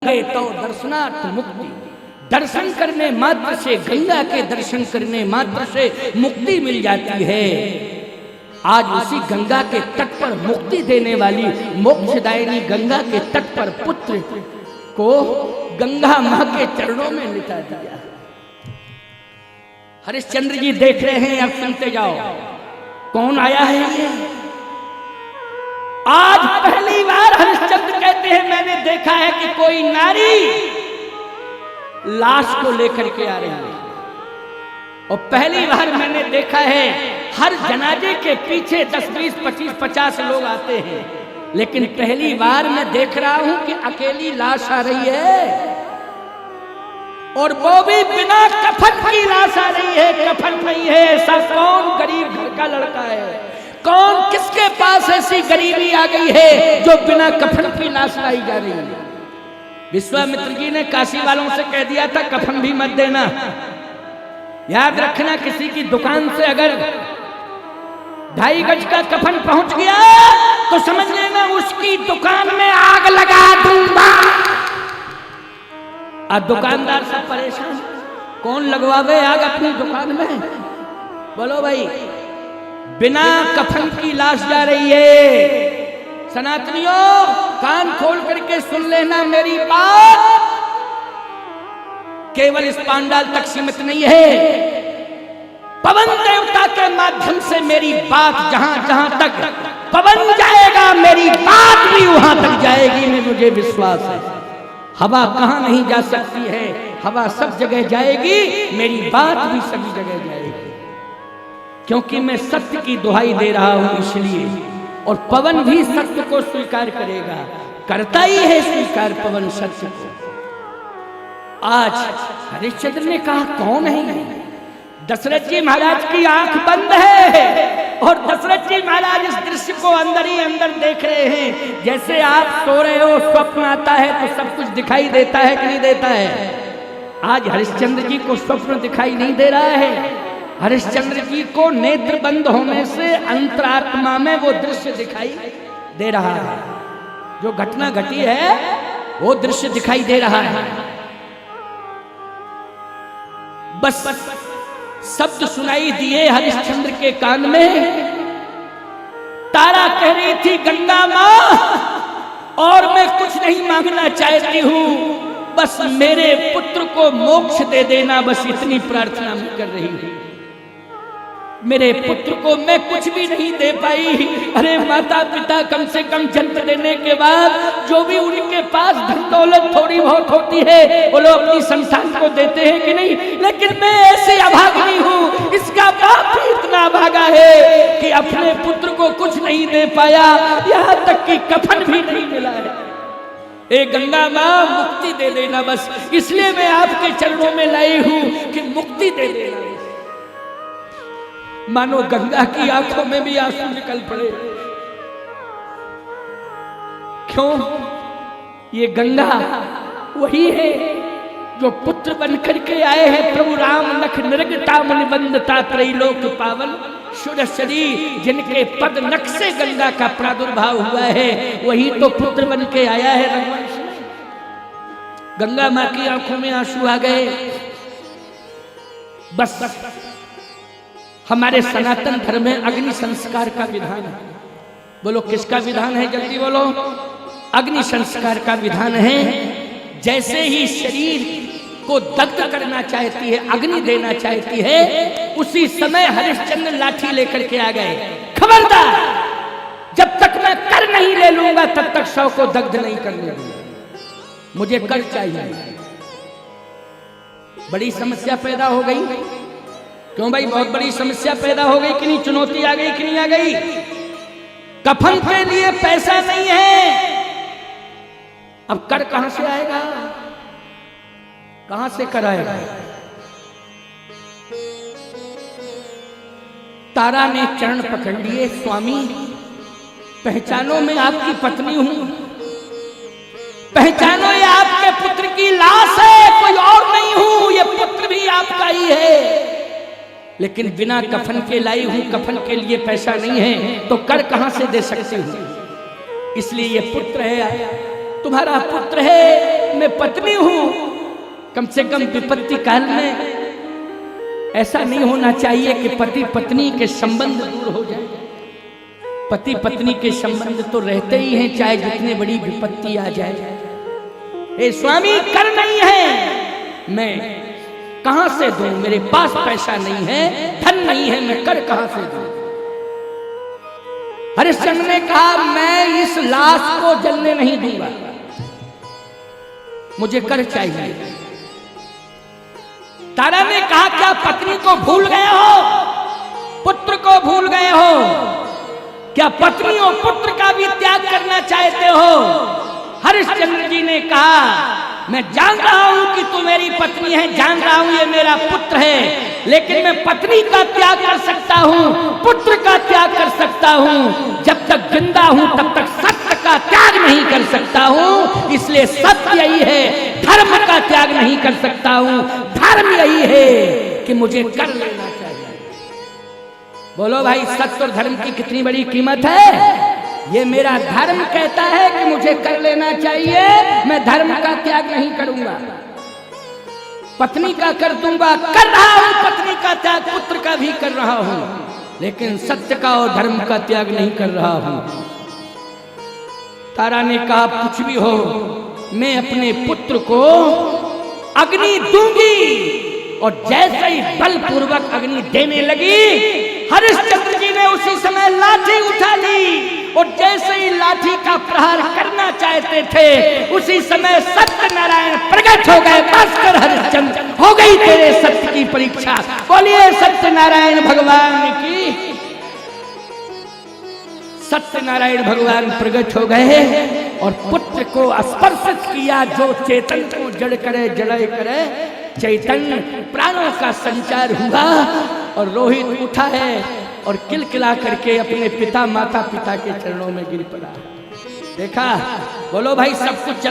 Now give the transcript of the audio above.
गंगे तो दर्शनार्थ मुक्ति, दर्शन करने मात्र से, गंगा के दर्शन करने मात्र से मुक्ति मिल जाती है। आज उसी गंगा के तट पर मुक्ति देने वाली मोक्षदायिनी गंगा के तट पर पुत्र को गंगा मां के चरणों में लिटा दिया। हरिश्चंद्र जी देख रहे हैं, अब सुनते जाओ कौन आया है ये। आज पहली बार हरिश्चंद्र कहते हैं मैंने देखा है कि कोई नारी लाश को लेकर के आ रही है, और पहली बार मैंने देखा है हर जनाजे के पीछे 10, 20, 25, 50 लोग आते हैं, लेकिन पहली बार मैं देख रहा हूं कि अकेली लाश आ रही है, और वो भी बिना कफन की लाश आ रही है। कफन नहीं है। ऐसा कौन गरीब घर का लड़का है, कौन किसके पास ऐसी गरीबी आ गई है जो बिना कफन की लाश लाई जा रही है। विश्वामित्र जी ने काशी वालों से कह दिया था कफन भी मत देना। याद रखना, किसी की दुकान से अगर 2.5 गज का कफन पहुंच गया तो समझ लेना उसकी दुकान में आग लगा दूंगा। आज दुकानदार सब परेशान, कौन लगवावे आग अपनी दुकान में। बोलो भाई, बिना कफन की लाश जा रही है। सनातनियों कान खोल करके सुन लेना मेरी बात, केवल इस पांडाल तक सीमित नहीं है। पवन देवता के माध्यम से मेरी बात जहां जहां तक पवन जाएगा मेरी बात भी वहां तक जाएगी, में मुझे विश्वास है। हवा कहां नहीं जा सकती है, हवा सब जगह जाएगी, मेरी बात भी सभी जगह जाएगी, क्योंकि मैं सत्य की दुहाई दे रहा हूं इसलिए। और पवन भी सत्य को स्वीकार करेगा, करता ही है स्वीकार पवन सत्य को। आज हरिश्चंद्र ने कहा कौन है। दशरथ जी महाराज की आंख बंद है, और दशरथ जी महाराज इस दृश्य को अंदर ही अंदर देख रहे हैं। जैसे आप सो रहे हो, स्वप्न आता है तो सब कुछ दिखाई देता है कि नहीं देता है। आज हरिश्चंद्र जी को स्वप्न दिखाई नहीं दे रहा है। हरिश्चंद्र जी को नेत्र बंद होने से अंतरात्मा में वो दृश्य दिखाई दे रहा है। जो घटना घटी है वो दृश्य दिखाई दे रहा है। बस शब्द सुनाई दिए हरिश्चंद्र के कान में। तारा कह रही थी गंगा मां, और मैं कुछ नहीं मांगना चाहती हूं, बस मेरे पुत्र को मोक्ष दे देना, बस इतनी प्रार्थना मैं कर रही हूं। मेरे पुत्र को मैं कुछ भी नहीं दे पाई। अरे माता पिता कम से कम जन्म देने के बाद जो भी उनके पास धन दौलत थोड़ी बहुत होती है वो लोग अपनी संतान को देते हैं कि नहीं, लेकिन मैं ऐसे अभागी हूँ। इसका बाप भी इतना अभागा है कि अपने पुत्र को कुछ नहीं दे पाया, यहाँ तक कि कफन भी नहीं मिला है। ए गंगा माँ मुक्ति दे देना, बस इसलिए मैं आपके चरणों में लाई हूँ कि मुक्ति दे देना। मानो गंगा की आंखों में भी आंसू निकल पड़े। क्यों? ये गंगा वही है जो पुत्र बनकर के आए हैं। प्रभु राम लख निरगता मुनिबंधता त्रैलोक पावन सुरसरी, जिनके पद नख से गंगा का प्रादुर्भाव हुआ है, वही तो पुत्र बन के आया है रघुवंश में। गंगा मां की आंखों में आंसू आ गए। बस हमारे सनातन धर्म में अग्नि संस्कार का विधान है। बोलो किसका विधान है, जल्दी बोलो। अग्नि संस्कार का विधान है। जैसे ही शरीर को दग्ध करना चाहती है, अग्नि देना चाहती है, उसी समय हरिश्चंद्र लाठी लेकर के आ गए। खबरदार, जब तक मैं कर नहीं ले लूंगा तब तक शव को दग्ध नहीं करने दूंगा, मुझे कर चाहिए। बड़ी समस्या पैदा हो गई। क्यों भाई? बहुत बड़ी समस्या पैदा हो गई कि नहीं? चुनौती आ गई कि नहीं आ गई? कफन के लिए पैसा नहीं है, अब कर कहां से आएगा? कहां से कर आएगा? तारा ने चरण पकड़ लिए। स्वामी पहचानो, मैं आपकी पत्नी हूं, पहचानो ये आपके पुत्र की लाश है, कोई और नहीं हूं, ये पुत्र भी आपका ही है, लेकिन बिना कफन के लाई हूं, कफन के लिए पैसा नहीं है, तो कर कहां से दे सकती हूं? इसलिए ये पुत्र है तुम्हारा पुत्र है, मैं पत्नी हूं। कम से कम विपत्ति काल में ऐसा नहीं होना चाहिए कि पति पत्नी के संबंध दूर हो जाए। पति पत्नी के संबंध तो रहते ही हैं, चाहे जितनी बड़ी विपत्ति आ जाए। ए स्वामी, कर नहीं है, मैं कहां से दूं? मेरे पास पैसा नहीं है, धन नहीं है, मैं कर कहां से दूं? हरिश्चंद्र ने कहा, मैं इस लाश को जलने नहीं दूंगा, मुझे कर चाहिए। तारा ने कहा, क्या पत्नी को भूल गए हो? पुत्र को भूल गए हो? क्या पत्नी और पुत्र का भी त्याग करना चाहते हो? हरिश्चंद्र जी ने कहा, मैं जान रहा हूं कि तू मेरी पत्नी है, जान रहा हूं ये मेरा पुत्र है, लेकिन मैं पत्नी का त्याग कर सकता हूं, पुत्र का त्याग कर सकता हूं। जब तक जिंदा हूं तब तक सत्य का त्याग नहीं कर सकता हूं। इसलिए सत्य यही है, धर्म का त्याग नहीं कर सकता हूं। धर्म यही है कि मुझे कर लेना चाहिए। बोलो भाई, सत्य और धर्म की कितनी बड़ी कीमत है। ये मेरा धर्म कहता है कि मुझे कर लेना चाहिए, मैं धर्म का त्याग नहीं करूंगा। पत्नी का कर दूंगा, कर रहा हूं, पत्नी का त्याग पुत्र का भी कर रहा हूं, लेकिन सत्य का और धर्म का त्याग नहीं कर रहा हूं। तारा ने कहा, कुछ भी हो, मैं अपने पुत्र को अग्नि दूंगी। और जैसे ही बलपूर्वक अग्नि देने लगी, हरिश्चंद्र जी ने उसी समय लाठी उठा ली और जैसे ही लाठी का प्रहार करना चाहते थे, उसी समय सत्यनारायण प्रकट हो गए। बस कर हरिश्चंद्र, हो गई तेरे सत्य की परीक्षा। बोलिए सत्यनारायण भगवान की। सत्यनारायण भगवान प्रकट हो गए और पुत्र को स्पर्शित किया। जो चेतन को जड़ करे, जड़य करे चैतन्य, प्राणों का संचार हुआ और रोहित उठा है और किलकिला करके अपने पिता माता पिता के चरणों में गिर पड़ा। देखा? बोलो भाई, सब कुछ चला